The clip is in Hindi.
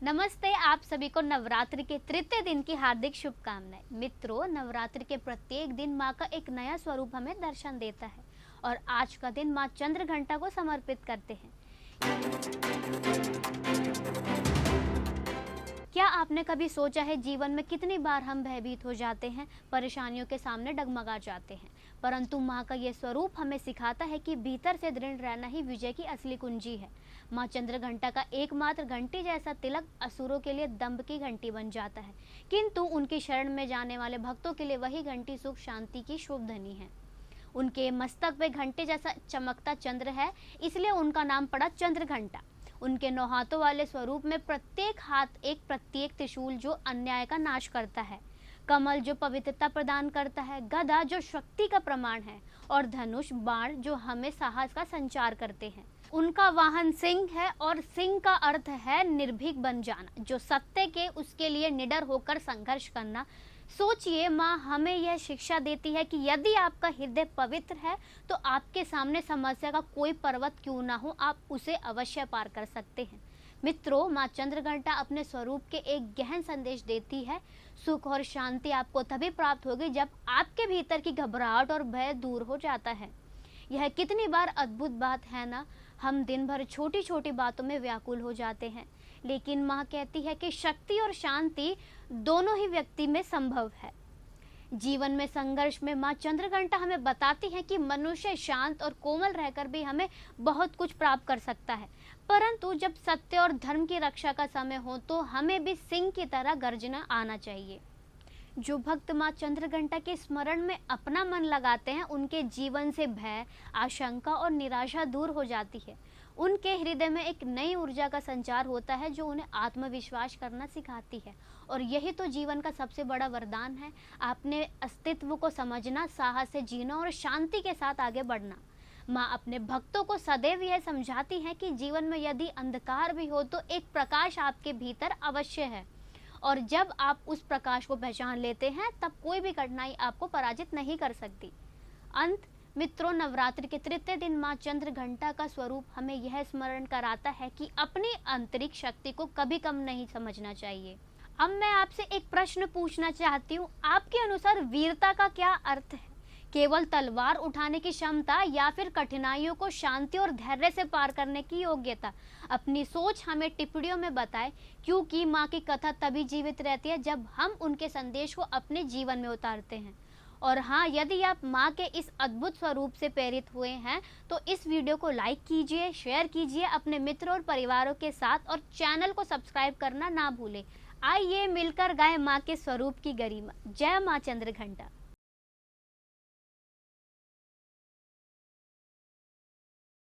नमस्ते, आप सभी को नवरात्रि के तृतीय दिन की हार्दिक शुभकामनाएं। मित्रों, नवरात्रि के प्रत्येक दिन माँ का एक नया स्वरूप हमें दर्शन देता है और आज का दिन माँ चंद्रघंटा को समर्पित करते हैं। क्या आपने कभी सोचा है जीवन में कितनी बार हम भयभीत हो जाते हैं, परेशानियों के सामने डगमगा जाते हैं, परंतु माँ का ये स्वरूप हमें सिखाता है कि भीतर से दृढ़ रहना ही विजय की असली कुंजी है। माँ चंद्रघंटा का एकमात्र घंटी जैसा तिलक असुरों के लिए दंभ की घंटी बन जाता है, किंतु उनकी शरण में जाने वाले भक्तों के लिए वही घंटी सुख शांति की शुभ ध्वनि है। उनके मस्तक पे घंटे जैसा चमकता चंद्र है, इसलिए उनका नाम पड़ा चंद्रघंटा। उनके 9 हाथों वाले स्वरूप में प्रत्येक हाथ एक प्रत्येक त्रिशूल जो अन्याय का नाश करता है, कमल जो पवित्रता प्रदान करता है, गदा जो शक्ति का प्रमाण है और धनुष बाण जो हमें साहस का संचार करते हैं। उनका वाहन सिंह है और सिंह का अर्थ है निर्भीक बन जाना, जो सत्य के उसके लिए निडर होकर संघर्ष करना। सोचिए, माँ हमें यह शिक्षा देती है कि यदि आपका हृदय पवित्र है तो आपके सामने समस्या का कोई पर्वत क्यों ना हो, आप उसे अवश्य पार कर सकते हैं। मित्रों, माँ चंद्रघंटा अपने स्वरूप के एक गहन संदेश देती है। सुख और शांति आपको तभी प्राप्त होगी जब आपके भीतर की घबराहट और भय दूर हो जाता है। यह कितनी बार अद्भुत बात है ना। हम दिन भर छोटी छोटी बातों में व्याकुल हो जाते हैं, लेकिन माँ कहती है कि शक्ति और शांति दोनों ही व्यक्ति में संभव है। जीवन में संघर्ष में माँ चंद्रघंटा हमें बताती है कि मनुष्य शांत और कोमल रहकर भी हमें बहुत कुछ प्राप्त कर सकता है, परंतु जब सत्य और धर्म की रक्षा का समय हो तो हमें भी सिंह की तरह गर्जना आना चाहिए। जो भक्त माँ चंद्रघंटा के स्मरण में अपना मन लगाते हैं, उनके जीवन से भय, आशंका और निराशा दूर हो जाती है। उनके हृदय में एक नई ऊर्जा का संचार होता है जो उन्हें आत्मविश्वास करना सिखाती है, और यही तो जीवन का सबसे बड़ा वरदान है। अपने अस्तित्व को समझना, साहस से जीना और शांति के साथ आगे बढ़ना। माँ अपने भक्तों को सदैव यह समझाती है कि जीवन में यदि अंधकार भी हो तो एक प्रकाश आपके भीतर अवश्य है, और जब आप उस प्रकाश को पहचान लेते हैं तब कोई भी कठिनाई आपको पराजित नहीं कर सकती। अंत मित्रों, नवरात्रि के तृतीय दिन माँ चंद्रघंटा का स्वरूप हमें यह स्मरण कराता है कि अपनी आंतरिक शक्ति को कभी कम नहीं समझना चाहिए। अब मैं आपसे एक प्रश्न पूछना चाहती हूँ, आपके अनुसार वीरता का क्या अर्थ है? केवल तलवार उठाने की क्षमता या फिर कठिनाइयों को शांति और धैर्य से पार करने की योग्यता? अपनी सोच हमें टिप्पणियों में बताएं, क्योंकि माँ की कथा तभी जीवित रहती है जब हम उनके संदेश को अपने जीवन में उतारते हैं। और हाँ, यदि आप माँ के इस अद्भुत स्वरूप से प्रेरित हुए हैं तो इस वीडियो को लाइक कीजिए, शेयर कीजिए अपने मित्रों और परिवारों के साथ, और चैनल को सब्सक्राइब करना ना भूलें। आइए मिलकर गाएं माँ के स्वरूप की गरिमा। जय माँ चंद्रघंटा।